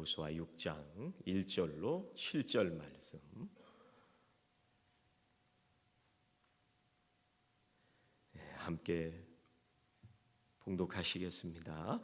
여호수아 6장 1절로 7절 말씀. 함께 봉독하시겠습니다.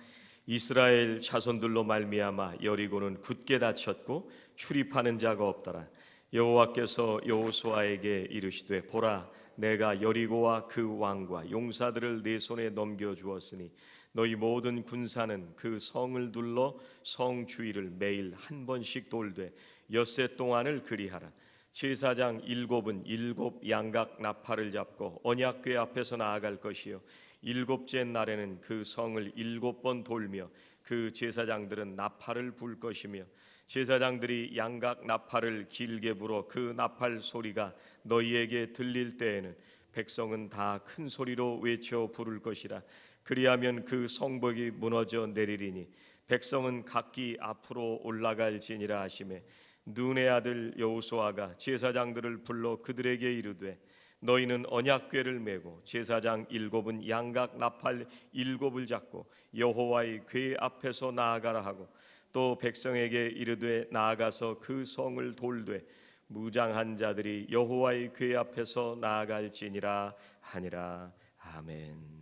이스라엘 자손들로 말미암아 여리고는 굳게 닫혔고 출입하는 자가 없더라. 여호와께서 여호수아에게 이르시되 보라, 내가 여리고와 그 왕과 용사들을 네 손에 넘겨 주었으니 너희 모든 군사는 그 성을 둘러 성 주위를 매일 한 번씩 돌되 엿새 동안을 그리하라. 제사장 일곱은 일곱 양각 나팔을 잡고 언약궤 앞에서 나아갈 것이요 일곱째 날에는 그 성을 일곱 번 돌며 그 제사장들은 나팔을 불 것이며 제사장들이 양각 나팔을 길게 불어 그 나팔 소리가 너희에게 들릴 때에는 백성은 다 큰 소리로 외쳐 부를 것이라. 그리하면 그 성벽이 무너져 내리리니 백성은 각기 앞으로 올라갈지니라 하시매 눈의 아들 여호수아가 제사장들을 불러 그들에게 이르되 너희는 언약궤를 메고 제사장 일곱은 양각 나팔 일곱을 잡고 여호와의 궤 앞에서 나아가라 하고 또 백성에게 이르되 나아가서 그 성을 돌되 무장한 자들이 여호와의 궤 앞에서 나아갈지니라 하니라. 아멘.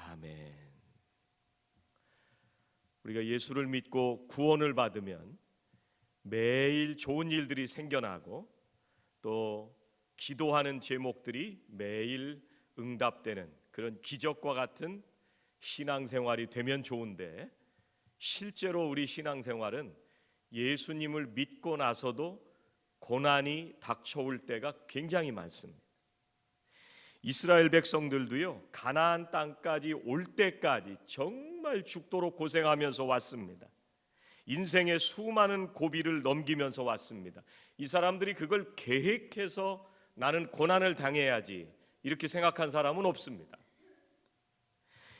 아멘. 우리가 예수를 믿고 구원을 받으면 매일 좋은 일들이 생겨나고 또 기도하는 제목들이 매일 응답되는 그런 기적과 같은 신앙생활이 되면 좋은데, 실제로 우리 신앙생활은 예수님을 믿고 나서도 고난이 닥쳐올 때가 굉장히 많습니다. 이스라엘 백성들도요, 가나안 땅까지 올 때까지 정말 죽도록 고생하면서 왔습니다. 인생의 수많은 고비를 넘기면서 왔습니다. 이 사람들이 그걸 계획해서 나는 고난을 당해야지 이렇게 생각한 사람은 없습니다.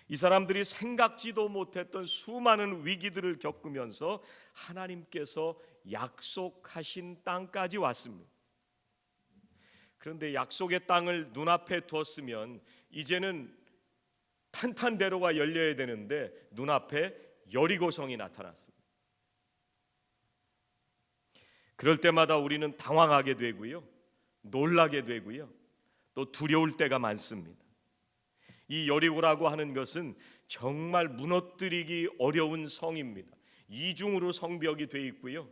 이 사람들이 생각지도 못했던 수많은 위기들을 겪으면서 하나님께서 약속하신 땅까지 왔습니다. 그런데 약속의 땅을 눈앞에 두었으면 이제는 탄탄대로가 열려야 되는데 눈앞에 여리고성이 나타났습니다. 그럴 때마다 우리는 당황하게 되고요, 놀라게 되고요, 또 두려울 때가 많습니다. 이 여리고라고 하는 것은 정말 무너뜨리기 어려운 성입니다. 이중으로 성벽이 되어 있고요,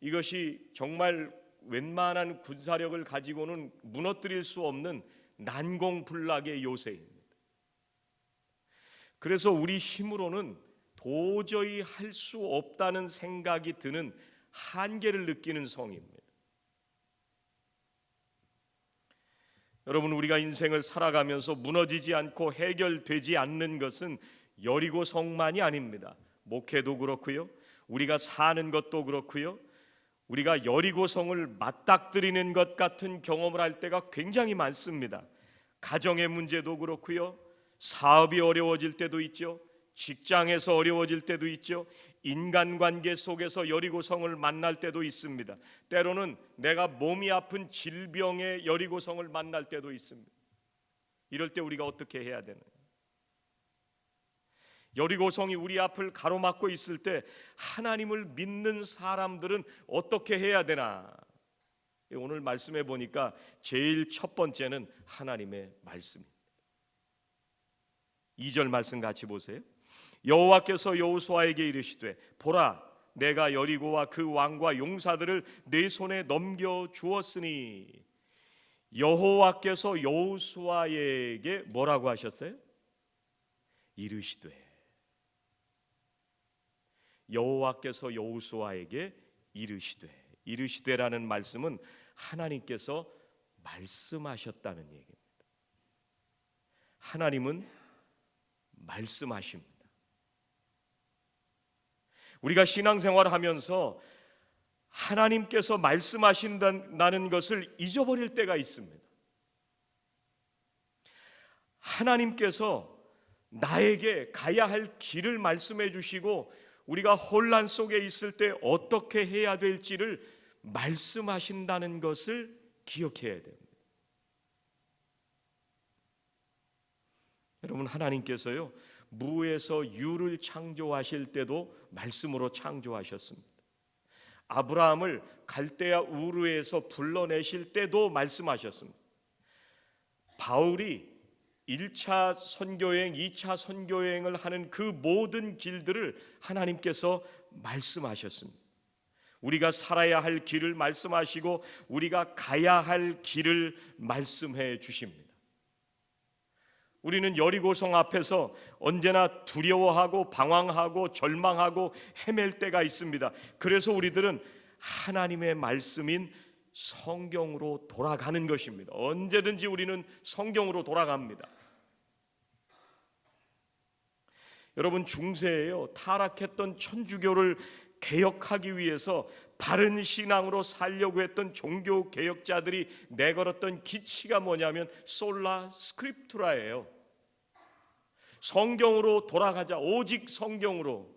이것이 정말 웬만한 군사력을 가지고는 무너뜨릴 수 없는 난공불락의 요새입니다. 그래서 우리 힘으로는 도저히 할 수 없다는 생각이 드는 한계를 느끼는 성입니다. 여러분, 우리가 인생을 살아가면서 무너지지 않고 해결되지 않는 것은 여리고 성만이 아닙니다. 목회도 그렇고요, 우리가 사는 것도 그렇고요, 우리가 여리고성을 맞닥뜨리는 것 같은 경험을 할 때가 굉장히 많습니다. 가정의 문제도 그렇고요, 사업이 어려워질 때도 있죠, 직장에서 어려워질 때도 있죠, 인간관계 속에서 여리고성을 만날 때도 있습니다. 때로는 내가 몸이 아픈 질병의 여리고성을 만날 때도 있습니다. 이럴 때 우리가 어떻게 해야 되나요? 여리고성이 우리 앞을 가로막고 있을 때 하나님을 믿는 사람들은 어떻게 해야 되나? 오늘 말씀해 보니까 제일 첫 번째는 하나님의 말씀입니다. 2절 말씀 같이 보세요. 여호와께서 여호수아에게 이르시되 보라, 내가 여리고와 그 왕과 용사들을 네 손에 넘겨 주었으니. 여호와께서 여호수아에게 뭐라고 하셨어요? 이르시되. 여호와께서 여호수아에게 이르시되. 이르시되라는 말씀은 하나님께서 말씀하셨다는 얘기입니다. 하나님은 말씀하십니다. 우리가 신앙생활을 하면서 하나님께서 말씀하신다는 것을 잊어버릴 때가 있습니다. 하나님께서 나에게 가야 할 길을 말씀해 주시고 우리가 혼란 속에 있을 때 어떻게 해야 될지를 말씀하신다는 것을 기억해야 됩니다. 여러분, 하나님께서요, 무에서 유를 창조하실 때도 말씀으로 창조하셨습니다. 아브라함을 갈대아 우르에서 불러내실 때도 말씀하셨습니다. 바울이 1차 선교여행, 2차 선교여행을 하는 그 모든 길들을 하나님께서 말씀하셨습니다. 우리가 살아야 할 길을 말씀하시고 우리가 가야 할 길을 말씀해 주십니다. 우리는 여리고성 앞에서 언제나 두려워하고 방황하고 절망하고 헤맬 때가 있습니다. 그래서 우리들은 하나님의 말씀인 성경으로 돌아가는 것입니다. 언제든지 우리는 성경으로 돌아갑니다. 여러분, 중세에요, 타락했던 천주교를 개혁하기 위해서 바른 신앙으로 살려고 했던 종교 개혁자들이 내걸었던 기치가 뭐냐면 솔라 스크립투라예요. 성경으로 돌아가자, 오직 성경으로.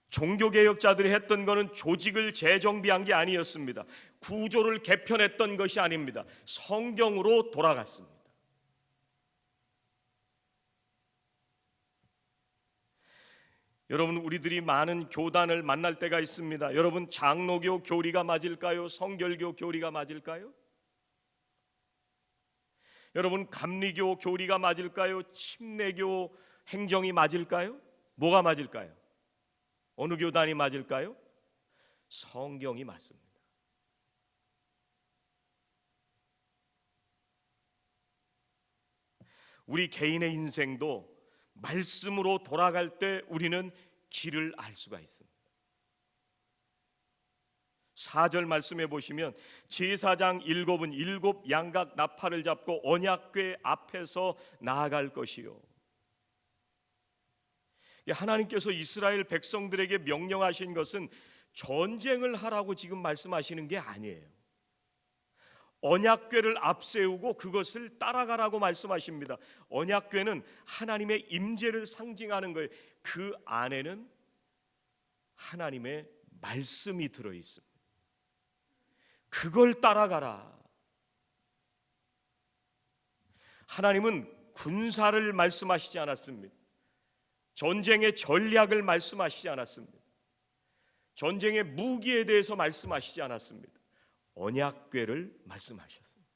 종교개혁자들이 했던 것은 조직을 재정비한 게 아니었습니다. 구조를 개편했던 것이 아닙니다. 성경으로 돌아갔습니다. 여러분, 우리들이 많은 교단을 만날 때가 있습니다. 여러분, 장로교 교리가 맞을까요? 성결교 교리가 맞을까요? 여러분, 감리교 교리가 맞을까요? 침례교 행정이 맞을까요? 뭐가 맞을까요? 어느 교단이 맞을까요? 성경이 맞습니다. 우리 개인의 인생도 말씀으로 돌아갈 때 우리는 길을 알 수가 있습니다. 4절 말씀해 보시면 제사장 7은 7 양각 나팔을 잡고 언약궤 앞에서 나아갈 것이요. 하나님께서 이스라엘 백성들에게 명령하신 것은 전쟁을 하라고 지금 말씀하시는 게 아니에요. 언약궤를 앞세우고 그것을 따라가라고 말씀하십니다. 언약궤는 하나님의 임재를 상징하는 거예요. 그 안에는 하나님의 말씀이 들어 있습니다. 그걸 따라가라. 하나님은 군사를 말씀하시지 않았습니다. 전쟁의 전략을 말씀하시지 않았습니다. 전쟁의 무기에 대해서 말씀하시지 않았습니다. 언약궤를 말씀하셨습니다.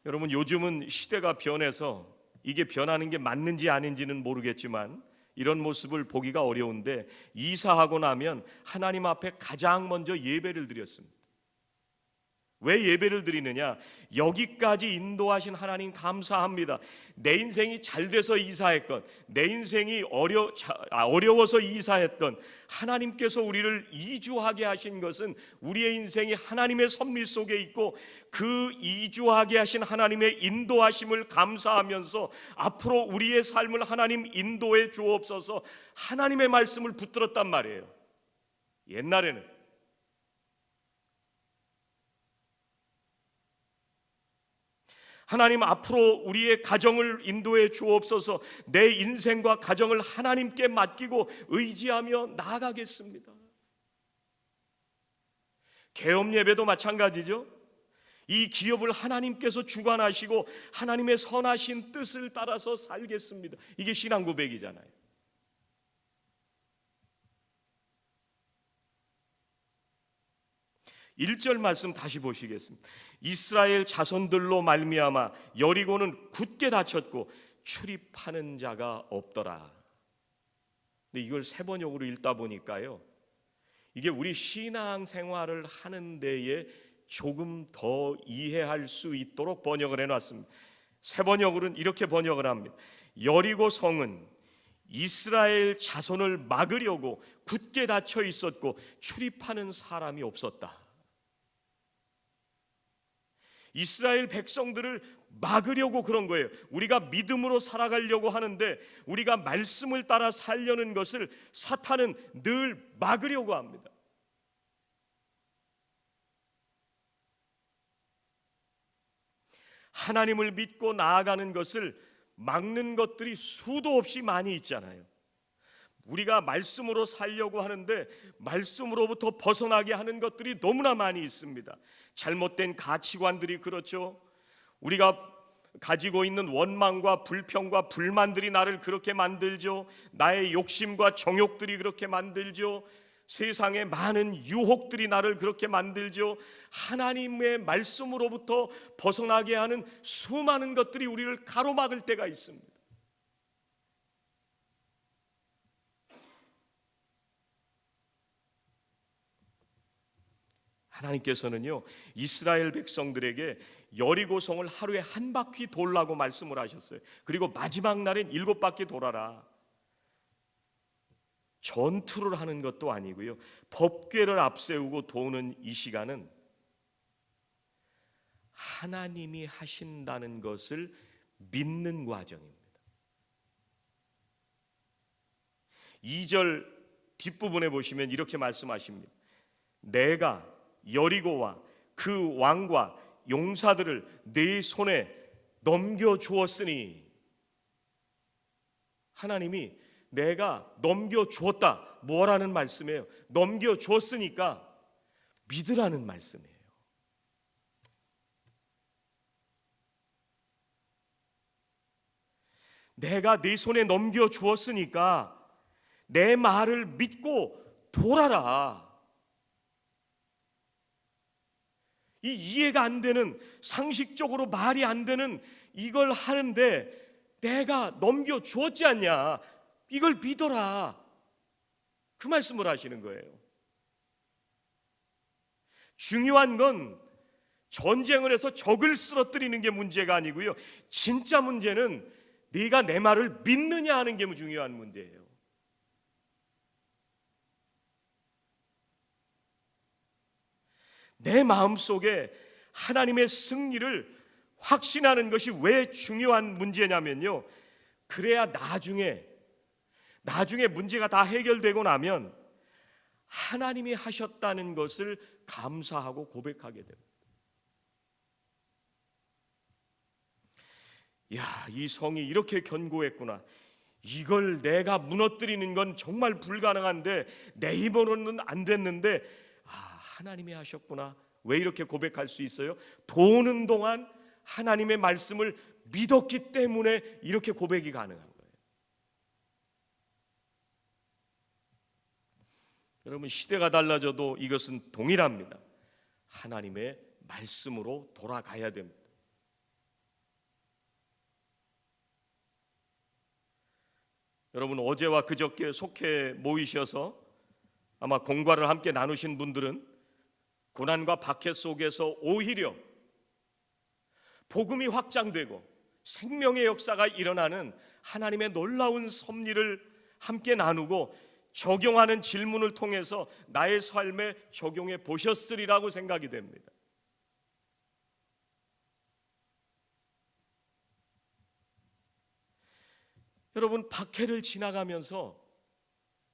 여러분, 요즘은 시대가 변해서 이게 변하는 게 맞는지 아닌지는 모르겠지만 이런 모습을 보기가 어려운데, 이사하고 나면 하나님 앞에 가장 먼저 예배를 드렸습니다. 왜 예배를 드리느냐? 여기까지 인도하신 하나님 감사합니다. 내 인생이 잘 돼서 이사했건, 내 인생이 어려워서 이사했건, 하나님께서 우리를 이주하게 하신 것은 우리의 인생이 하나님의 섭리 속에 있고, 그 이주하게 하신 하나님의 인도하심을 감사하면서 앞으로 우리의 삶을 하나님 인도해 주옵소서, 하나님의 말씀을 붙들었단 말이에요. 옛날에는 하나님, 앞으로 우리의 가정을 인도해 주옵소서, 내 인생과 가정을 하나님께 맡기고 의지하며 나아가겠습니다. 개업 예배도 마찬가지죠. 이 기업을 하나님께서 주관하시고 하나님의 선하신 뜻을 따라서 살겠습니다. 이게 신앙 고백이잖아요. 1절 말씀 다시 보시겠습니다. 이스라엘 자손들로 말미암아 여리고는 굳게 닫혔고 출입하는 자가 없더라. 근데 이걸 세번역으로 읽다 보니까요, 이게 우리 신앙 생활을 하는 데에 조금 더 이해할 수 있도록 번역을 해놨습니다. 세번역으로는 이렇게 번역을 합니다. 여리고 성은 이스라엘 자손을 막으려고 굳게 닫혀 있었고 출입하는 사람이 없었다. 이스라엘 백성들을 막으려고 그런 거예요. 우리가 믿음으로 살아가려고 하는데, 우리가 말씀을 따라 살려는 것을 사탄은 늘 막으려고 합니다. 하나님을 믿고 나아가는 것을 막는 것들이 수도 없이 많이 있잖아요. 우리가 말씀으로 살려고 하는데 말씀으로부터 벗어나게 하는 것들이 너무나 많이 있습니다. 잘못된 가치관들이 그렇죠. 우리가 가지고 있는 원망과 불평과 불만들이 나를 그렇게 만들죠. 나의 욕심과 정욕들이 그렇게 만들죠. 세상의 많은 유혹들이 나를 그렇게 만들죠. 하나님의 말씀으로부터 벗어나게 하는 수많은 것들이 우리를 가로막을 때가 있습니다. 하나님께서는요, 이스라엘 백성들에게 여리고성을 하루에 한 바퀴 돌라고 말씀을 하셨어요. 그리고 마지막 날엔 7바퀴 돌아라. 전투를 하는 것도 아니고요, 법궤를 앞세우고 도는 이 시간은 하나님이 하신다는 것을 믿는 과정입니다. 2절 뒷부분에 보시면 이렇게 말씀하십니다. 내가 여리고와 그 왕과 용사들을 네 손에 넘겨주었으니, 하나님이 내가 넘겨주었다, 뭐라는 말씀이에요? 넘겨주었으니까 믿으라는 말씀이에요. 내가 네 손에 넘겨주었으니까 내 말을 믿고 돌아라. 이 이해가 안 되는, 상식적으로 말이 안 되는 이걸 하는데 내가 넘겨주었지 않냐, 이걸 믿어라, 그 말씀을 하시는 거예요. 중요한 건 전쟁을 해서 적을 쓰러뜨리는 게 문제가 아니고요, 진짜 문제는 네가 내 말을 믿느냐 하는 게 중요한 문제예요. 내 마음속에 하나님의 승리를 확신하는 것이 왜 중요한 문제냐면요, 그래야 나중에 문제가 다 해결되고 나면 하나님이 하셨다는 것을 감사하고 고백하게 됩니다. 야, 이 성이 이렇게 견고했구나. 이걸 내가 무너뜨리는 건 정말 불가능한데, 내 힘으로는 안 됐는데 하나님이 하셨구나. 왜 이렇게 고백할 수 있어요? 도는 동안 하나님의 말씀을 믿었기 때문에 이렇게 고백이 가능한 거예요. 여러분, 시대가 달라져도 이것은 동일합니다. 하나님의 말씀으로 돌아가야 됩니다. 여러분, 어제와 그저께 속해 모이셔서 아마 공과를 함께 나누신 분들은 고난과 박해 속에서 오히려 복음이 확장되고 생명의 역사가 일어나는 하나님의 놀라운 섭리를 함께 나누고 적용하는 질문을 통해서 나의 삶에 적용해 보셨으리라고 생각이 됩니다. 여러분, 박해를 지나가면서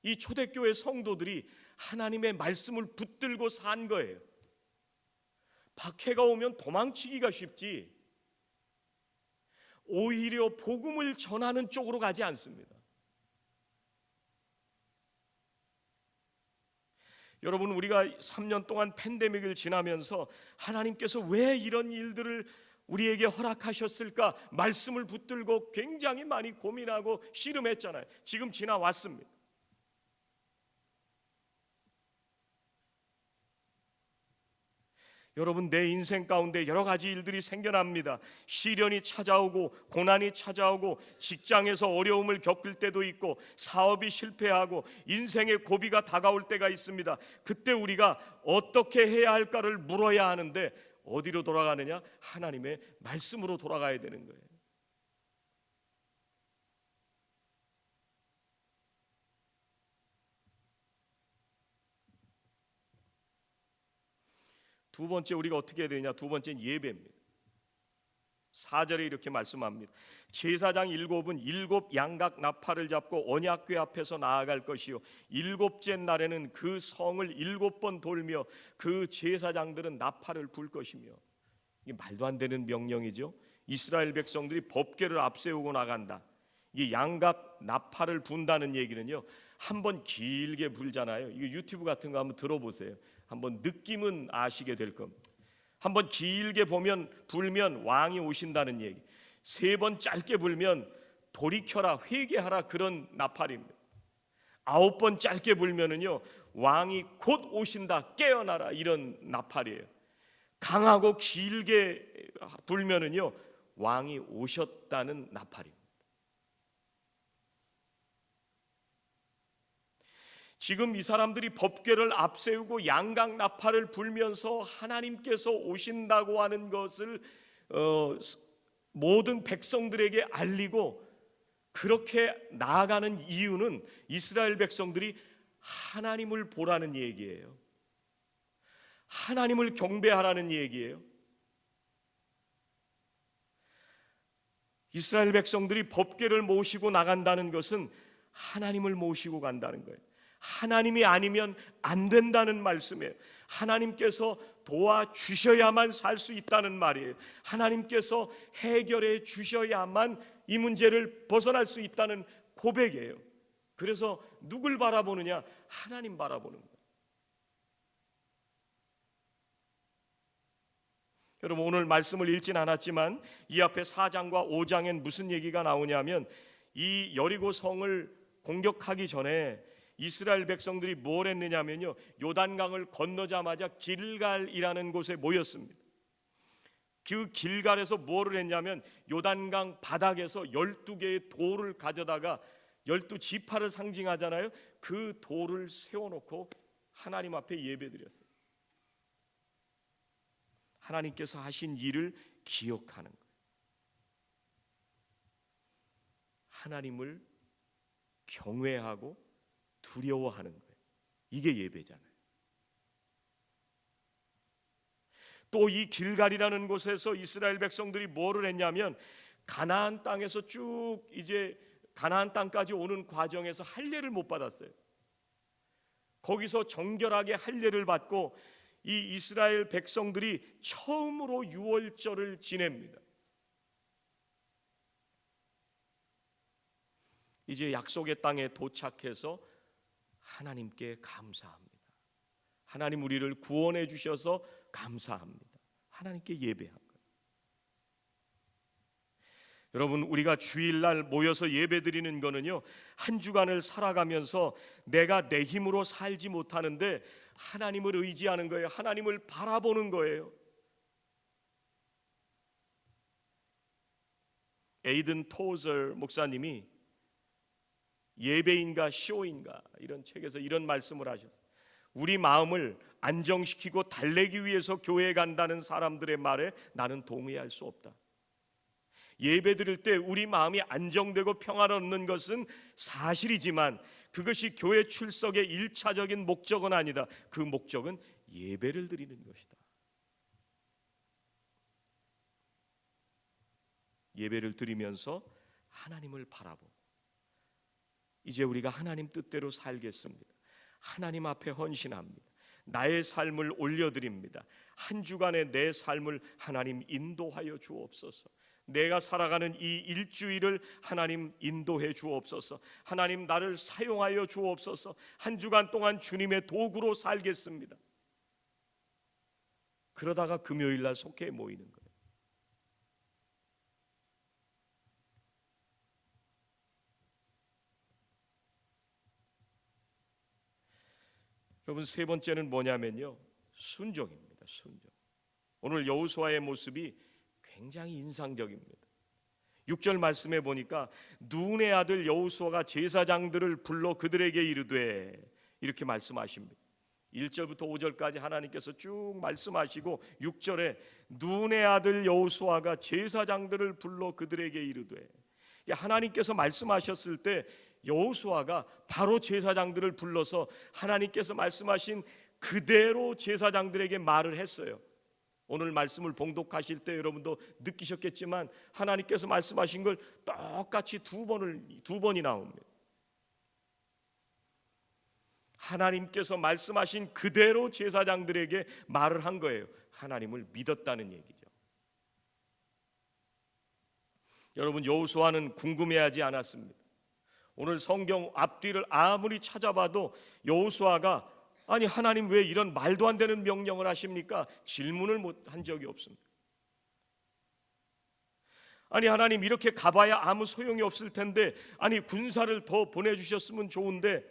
이 초대교회 성도들이 하나님의 말씀을 붙들고 산 거예요. 박해가 오면 도망치기가 쉽지 오히려 복음을 전하는 쪽으로 가지 않습니다. 여러분, 우리가 3년 동안 팬데믹을 지나면서 하나님께서 왜 이런 일들을 우리에게 허락하셨을까 말씀을 붙들고 굉장히 많이 고민하고 씨름했잖아요. 지금 지나왔습니다. 여러분, 내 인생 가운데 여러 가지 일들이 생겨납니다. 시련이 찾아오고 고난이 찾아오고 직장에서 어려움을 겪을 때도 있고 사업이 실패하고 인생의 고비가 다가올 때가 있습니다. 그때 우리가 어떻게 해야 할까를 물어야 하는데 어디로 돌아가느냐? 하나님의 말씀으로 돌아가야 되는 거예요. 두 번째, 우리가 어떻게 해야 되느냐? 두 번째는 예배입니다. 4절에 이렇게 말씀합니다. 제사장 7은 7 양각 나팔을 잡고 언약궤 앞에서 나아갈 것이요, 7째 날에는 그 성을 7번 돌며 그 제사장들은 나팔을 불 것이며. 이게 말도 안 되는 명령이죠. 이스라엘 백성들이 법궤를 앞세우고 나간다. 이 양각 나팔을 분다는 얘기는요, 한번 길게 불잖아요. 이거 유튜브 같은 거 한번 들어보세요. 한번 느낌은 아시게 될 겁니다. 한번 길게 불면 왕이 오신다는 얘기. 3번 짧게 불면 돌이켜라, 회개하라, 그런 나팔입니다. 9번 짧게 불면은요, 왕이 곧 오신다, 깨어나라, 이런 나팔이에요. 강하고 길게 불면은요, 왕이 오셨다는 나팔입니다. 지금 이 사람들이 법궤를 앞세우고 양각 나팔을 불면서 하나님께서 오신다고 하는 것을 모든 백성들에게 알리고 그렇게 나아가는 이유는 이스라엘 백성들이 하나님을 보라는 얘기예요. 하나님을 경배하라는 얘기예요. 이스라엘 백성들이 법궤를 모시고 나간다는 것은 하나님을 모시고 간다는 거예요. 하나님이 아니면 안 된다는 말씀이에요. 하나님께서 도와주셔야만 살 수 있다는 말이에요. 하나님께서 해결해 주셔야만 이 문제를 벗어날 수 있다는 고백이에요. 그래서 누굴 바라보느냐? 하나님 바라보는 거예요. 여러분, 오늘 말씀을 읽진 않았지만 이 앞에 4장과 5장엔 무슨 얘기가 나오냐면, 이 여리고 성을 공격하기 전에 이스라엘 백성들이 뭘 했느냐면요, 요단강을 건너자마자 길갈이라는 곳에 모였습니다. 그 길갈에서 뭐를 했냐면 요단강 바닥에서 12개의 돌을 가져다가 12지파를 상징하잖아요. 그 돌을 세워놓고 하나님 앞에 예배드렸어요. 하나님께서 하신 일을 기억하는 거예요. 하나님을 경외하고 두려워하는 거예요. 이게 예배잖아요. 또 이 길갈이라는 곳에서 이스라엘 백성들이 뭐를 했냐면 가나안 땅에서 쭉 이제 가나안 땅까지 오는 과정에서 할례를 못 받았어요. 거기서 정결하게 할례를 받고 이 이스라엘 백성들이 처음으로 유월절을 지냅니다. 이제 약속의 땅에 도착해서 하나님께 감사합니다. 하나님 우리를 구원해 주셔서 감사합니다. 하나님께 예배한 거예요. 여러분, 우리가 주일날 모여서 예배드리는 거는요, 한 주간을 살아가면서 내가 내 힘으로 살지 못하는데 하나님을 의지하는 거예요. 하나님을 바라보는 거예요. 에이든 토zer 목사님이 예배인가 쇼인가 이런 책에서 이런 말씀을 하셨어요. 우리 마음을 안정시키고 달래기 위해서 교회에 간다는 사람들의 말에 나는 동의할 수 없다. 예배 드릴 때 우리 마음이 안정되고 평안을 얻는 것은 사실이지만 그것이 교회 출석의 1차적인 목적은 아니다. 그 목적은 예배를 드리는 것이다. 예배를 드리면서 하나님을 바라보고 이제 우리가 하나님 뜻대로 살겠습니다. 하나님 앞에 헌신합니다. 나의 삶을 올려드립니다. 한 주간의 내 삶을 하나님 인도하여 주옵소서. 내가 살아가는 이 일주일을 하나님 인도해 주옵소서. 하나님 나를 사용하여 주옵소서. 한 주간 동안 주님의 도구로 살겠습니다. 그러다가 금요일 날 속회에 모이는 거예요. 여러분, 세 번째는 뭐냐면요, 순종입니다. 순종. 오늘 여호수아의 모습이 굉장히 인상적입니다. 6절 말씀에 보니까 눈의 아들 여호수아가 제사장들을 불러 그들에게 이르되, 이렇게 말씀하십니다. 1절부터 5절까지 하나님께서 쭉 말씀하시고 6절에 눈의 아들 여호수아가 제사장들을 불러 그들에게 이르되, 하나님께서 말씀하셨을 때 여호수아가 바로 제사장들을 불러서 하나님께서 말씀하신 그대로 제사장들에게 말을 했어요. 오늘 말씀을 봉독하실 때 여러분도 느끼셨겠지만 하나님께서 말씀하신 걸 똑같이 두 번이 나옵니다. 하나님께서 말씀하신 그대로 제사장들에게 말을 한 거예요. 하나님을 믿었다는 얘기죠. 여러분, 여호수아는 궁금해하지 않았습니다. 오늘 성경 앞뒤를 아무리 찾아봐도 여호수아가 아니 하나님 왜 이런 말도 안 되는 명령을 하십니까? 질문을 한 적이 없습니다. 아니 하나님, 이렇게 가봐야 아무 소용이 없을 텐데, 아니 군사를 더 보내주셨으면 좋은데,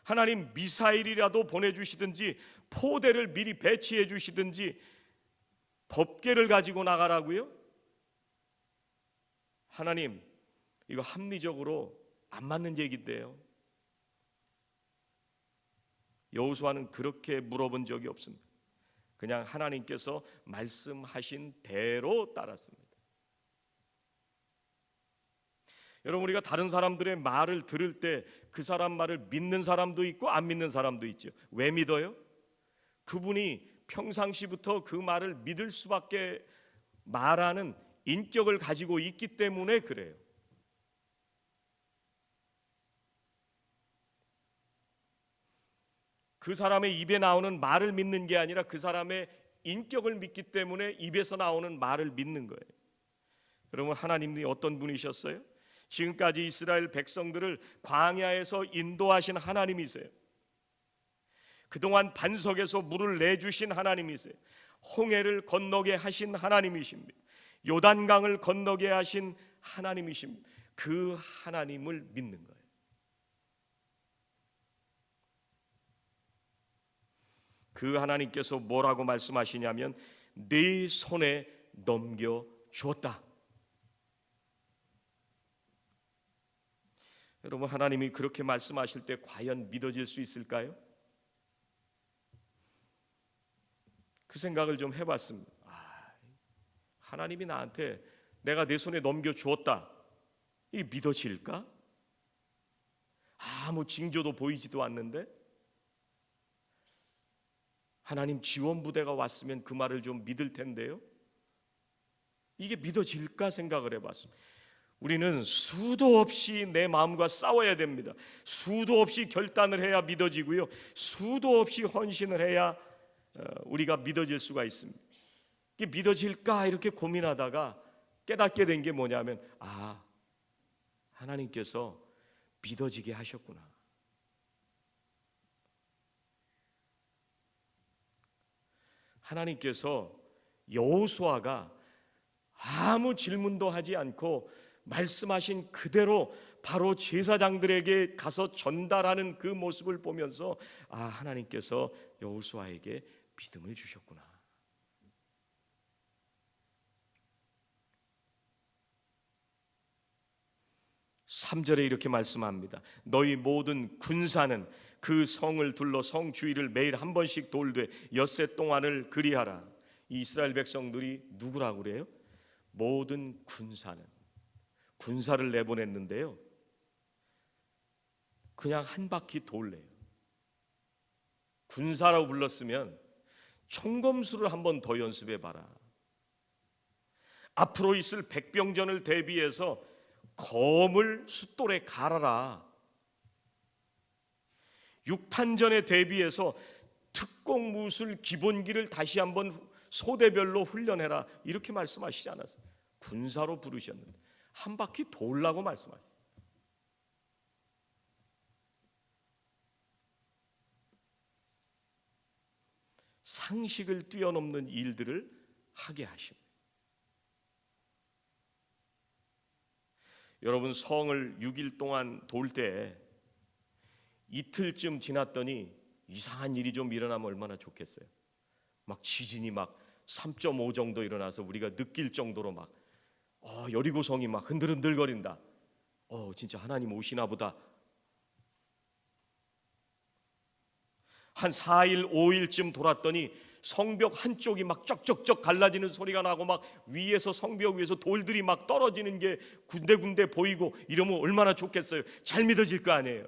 하나님 미사일이라도 보내주시든지 포대를 미리 배치해 주시든지 법궤를 가지고 나가라고요? 하나님, 이거 합리적으로 안 맞는 얘기인데요. 여호수아는 그렇게 물어본 적이 없습니다. 그냥 하나님께서 말씀하신 대로 따랐습니다. 여러분, 우리가 다른 사람들의 말을 들을 때 그 사람 말을 믿는 사람도 있고 안 믿는 사람도 있죠. 왜 믿어요? 그분이 평상시부터 그 말을 믿을 수밖에 말하는 인격을 가지고 있기 때문에 그래요. 그 사람의 입에 나오는 말을 믿는 게 아니라 그 사람의 인격을 믿기 때문에 입에서 나오는 말을 믿는 거예요. 여러분, 하나님이 어떤 분이셨어요? 지금까지 이스라엘 백성들을 광야에서 인도하신 하나님이세요. 그동안 반석에서 물을 내주신 하나님이세요. 홍해를 건너게 하신 하나님이십니다. 요단강을 건너게 하신 하나님이십니다. 그 하나님을 믿는 거예요. 그 하나님께서 뭐라고 말씀하시냐면 네 손에 넘겨주었다. 여러분, 하나님이 그렇게 말씀하실 때 과연 믿어질 수 있을까요? 그 생각을 좀 해봤습니다. 하나님이 나한테 내가 내 손에 넘겨주었다, 이게 믿어질까? 아무 징조도 보이지도 않는데 하나님 지원부대가 왔으면 그 말을 좀 믿을 텐데요. 이게 믿어질까 생각을 해봤습니다. 우리는 수도 없이 내 마음과 싸워야 됩니다. 수도 없이 결단을 해야 믿어지고요, 수도 없이 헌신을 해야 우리가 믿어질 수가 있습니다. 이게 믿어질까 이렇게 고민하다가 깨닫게 된 게 뭐냐면, 하나님께서 믿어지게 하셨구나. 하나님께서 여호수아가 아무 질문도 하지 않고 말씀하신 그대로 바로 제사장들에게 가서 전달하는 그 모습을 보면서 하나님께서 여호수아에게 믿음을 주셨구나. 3절에 이렇게 말씀합니다. 너희 모든 군사는 그 성을 둘러 성 주위를 매일 한 번씩 돌되 엿새 동안을 그리하라. 이 이스라엘 백성들이 누구라고 그래요? 모든 군사는, 군사를 내보냈는데요, 그냥 한 바퀴 돌래요. 군사라고 불렀으면 총검수를 한 번 더 연습해 봐라. 앞으로 있을 백병전을 대비해서 검을 숫돌에 갈아라. 육탄전에 대비해서 특공무술 기본기를 다시 한번 소대별로 훈련해라, 이렇게 말씀하시지 않았어요. 군사로 부르셨는데 한 바퀴 돌라고 말씀하셨어요. 상식을 뛰어넘는 일들을 하게 하십니다. 여러분, 성을 6일 동안 돌 때 이틀쯤 지났더니 이상한 일이 좀 일어나면 얼마나 좋겠어요. 막 지진이 막 3.5 정도 일어나서 우리가 느낄 정도로 막 여리고성이 막 흔들흔들거린다. 진짜 하나님 오시나 보다. 한 4일 5일쯤 돌았더니 성벽 한쪽이 막 쩍쩍쩍 갈라지는 소리가 나고 막 위에서, 성벽 위에서 돌들이 막 떨어지는 게 군데군데 보이고, 이러면 얼마나 좋겠어요. 잘 믿어질 거 아니에요.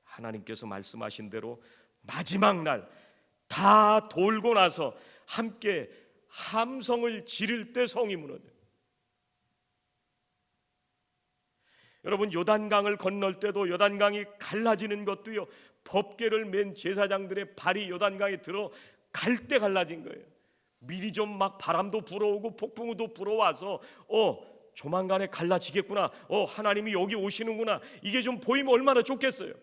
하나님께서 말씀하신 대로 마지막 날 다 돌고 나서 함께 함성을 지를 때 성이 무너져요. 여러분, 요단강을 건널 때도 요단강이 갈라지는 것도요, 법궤를 맨 제사장들의 발이 요단강에 들어갈 때 갈라진 거예요. 미리 좀 막 바람도 불어오고 폭풍우도 불어와서 조만간에 갈라지겠구나, 하나님이 여기 오시는구나, 이게 좀 보이면 얼마나 좋겠어요.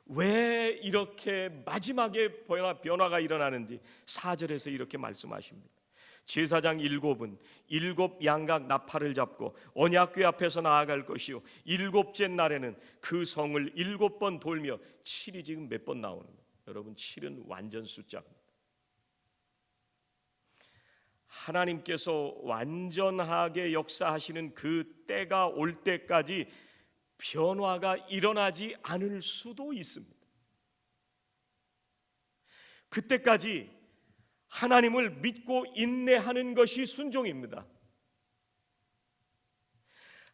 왜 이렇게 마지막에 변화가 일어나는지 4절에서 이렇게 말씀하십니다. 제사장 7은 7 양각 나팔을 잡고 언약궤 앞에서 나아갈 것이요 7째 날에는 그 성을 7번 돌며 7이 지금 몇 번 나오는 거예요? 여러분, 7은 완전 숫자입니다. 하나님께서 완전하게 역사하시는 그 때가 올 때까지 변화가 일어나지 않을 수도 있습니다. 그때까지 하나님을 믿고 인내하는 것이 순종입니다.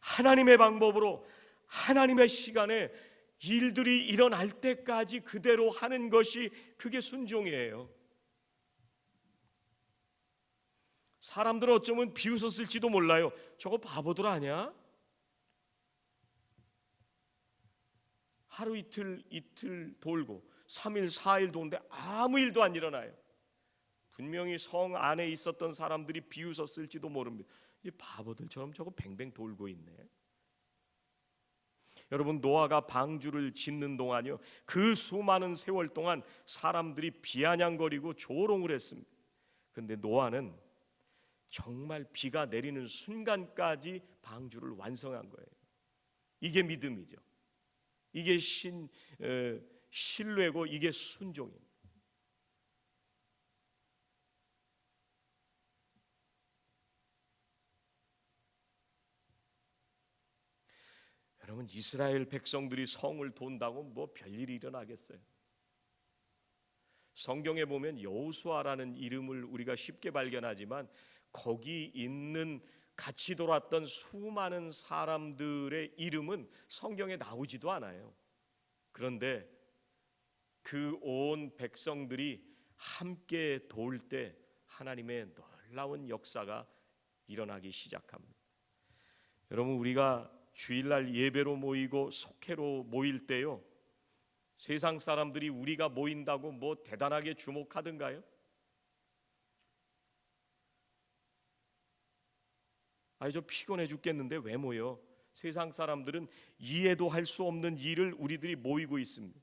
하나님의 방법으로 하나님의 시간에 일들이 일어날 때까지 그대로 하는 것이 그게 순종이에요. 사람들은 어쩌면 비웃었을지도 몰라요. 저거 바보들 아니야? 하루 이틀 돌고 3일 4일 도는데 아무 일도 안 일어나요. 분명히 성 안에 있었던 사람들이 비웃었을지도 모릅니다. 이 바보들처럼 저거 뱅뱅 돌고 있네. 여러분, 노아가 방주를 짓는 동안요, 그 수많은 세월 동안 사람들이 비아냥거리고 조롱을 했습니다. 그런데 노아는 정말 비가 내리는 순간까지 방주를 완성한 거예요. 이게 믿음이죠. 이게 신뢰고 이게 순종입니다. 여러분, 이스라엘 백성들이 성을 돈다고 뭐 별일이 일어나겠어요? 성경에 보면 여호수아라는 이름을 우리가 쉽게 발견하지만 거기 있는 같이 돌았던 수많은 사람들의 이름은 성경에 나오지도 않아요. 그런데 그 온 백성들이 함께 도울 때 하나님의 놀라운 역사가 일어나기 시작합니다. 여러분, 우리가 주일날 예배로 모이고 속회로 모일 때요, 세상 사람들이 우리가 모인다고 뭐 대단하게 주목하던가요? 아니, 저 피곤해 죽겠는데 왜 모여? 세상 사람들은 이해도 할 수 없는 일을 우리들이 모이고 있습니다.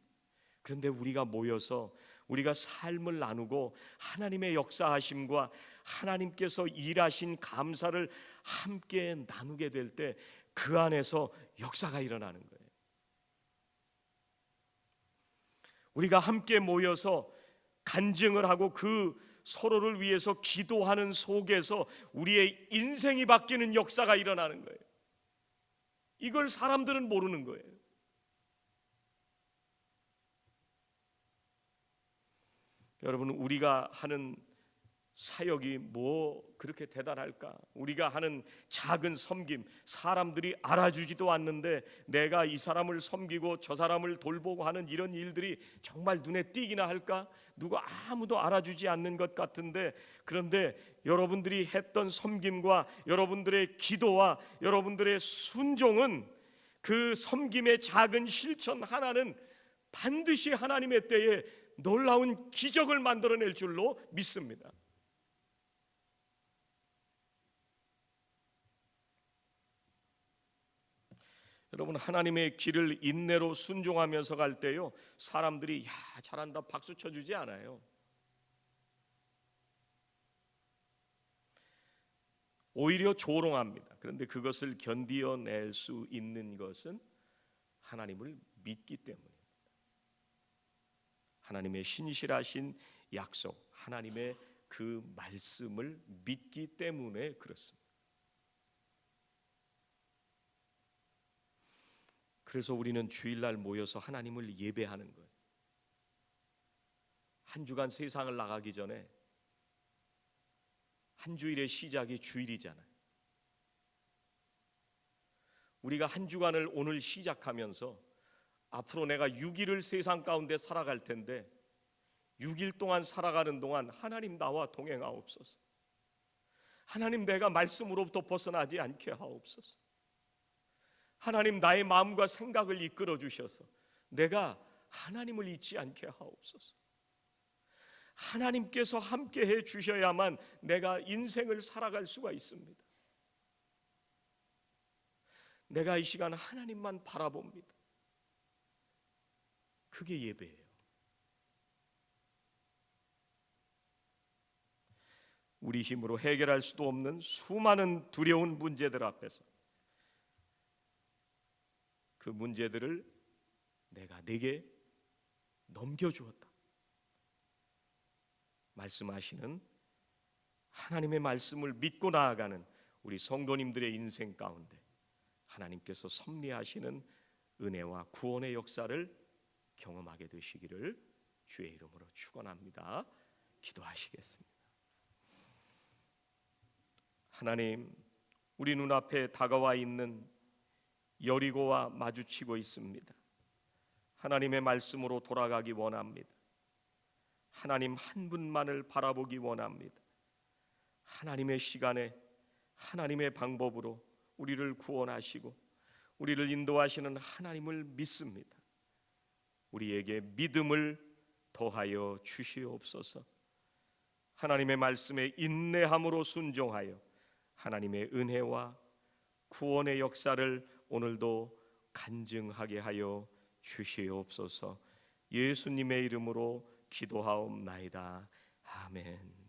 그런데 우리가 모여서 우리가 삶을 나누고 하나님의 역사하심과 하나님께서 일하신 감사를 함께 나누게 될 때 그 안에서 역사가 일어나는 거예요. 우리가 함께 모여서 간증을 하고 그 서로를 위해서 기도하는 속에서 우리의 인생이 바뀌는 역사가 일어나는 거예요. 이걸 사람들은 모르는 거예요. 여러분, 우리가 하는 사역이 뭐 그렇게 대단할까? 우리가 하는 작은 섬김, 사람들이 알아주지도 않는데 내가 이 사람을 섬기고 저 사람을 돌보고 하는 이런 일들이 정말 눈에 띄기나 할까? 누가 아무도 알아주지 않는 것 같은데, 그런데 여러분들이 했던 섬김과 여러분들의 기도와 여러분들의 순종은, 그 섬김의 작은 실천 하나는 반드시 하나님의 때에 놀라운 기적을 만들어낼 줄로 믿습니다. 여러분, 하나님의 길을 인내로 순종하면서 갈 때요, 사람들이 야, 잘한다 박수 쳐주지 않아요. 오히려 조롱합니다. 그런데 그것을 견디어낼 수 있는 것은 하나님을 믿기 때문입니다. 하나님의 신실하신 약속, 하나님의 그 말씀을 믿기 때문에 그렇습니다. 그래서 우리는 주일날 모여서 하나님을 예배하는 거예요. 한 주간 세상을 나가기 전에 한 주일의 시작이 주일이잖아요. 우리가 한 주간을 오늘 시작하면서 앞으로 내가 6일을 세상 가운데 살아갈 텐데 6일 동안 살아가는 동안 하나님 나와 동행하옵소서. 하나님, 내가 말씀으로부터 벗어나지 않게 하옵소서. 하나님, 나의 마음과 생각을 이끌어 주셔서 내가 하나님을 잊지 않게 하옵소서. 하나님께서 함께 해 주셔야만 내가 인생을 살아갈 수가 있습니다. 내가 이 시간 하나님만 바라봅니다. 그게 예배예요. 우리 힘으로 해결할 수도 없는 수많은 두려운 문제들 앞에서 그 문제들을 내가 네게 넘겨주었다 말씀하시는 하나님의 말씀을 믿고 나아가는 우리 성도님들의 인생 가운데 하나님께서 섭리하시는 은혜와 구원의 역사를 경험하게 되시기를 주의 이름으로 축원합니다. 기도하시겠습니다. 하나님, 우리 눈앞에 다가와 있는 여리고와 마주치고 있습니다. 하나님의 말씀으로 돌아가기 원합니다. 하나님 한 분만을 바라보기 원합니다. 하나님의 시간에 하나님의 방법으로 우리를 구원하시고 우리를 인도하시는 하나님을 믿습니다. 우리에게 믿음을 더하여 주시옵소서. 하나님의 말씀에 인내함으로 순종하여 하나님의 은혜와 구원의 역사를 오늘도 간증하게 하여 주시옵소서. 예수님의 이름으로 기도하옵나이다. 아멘.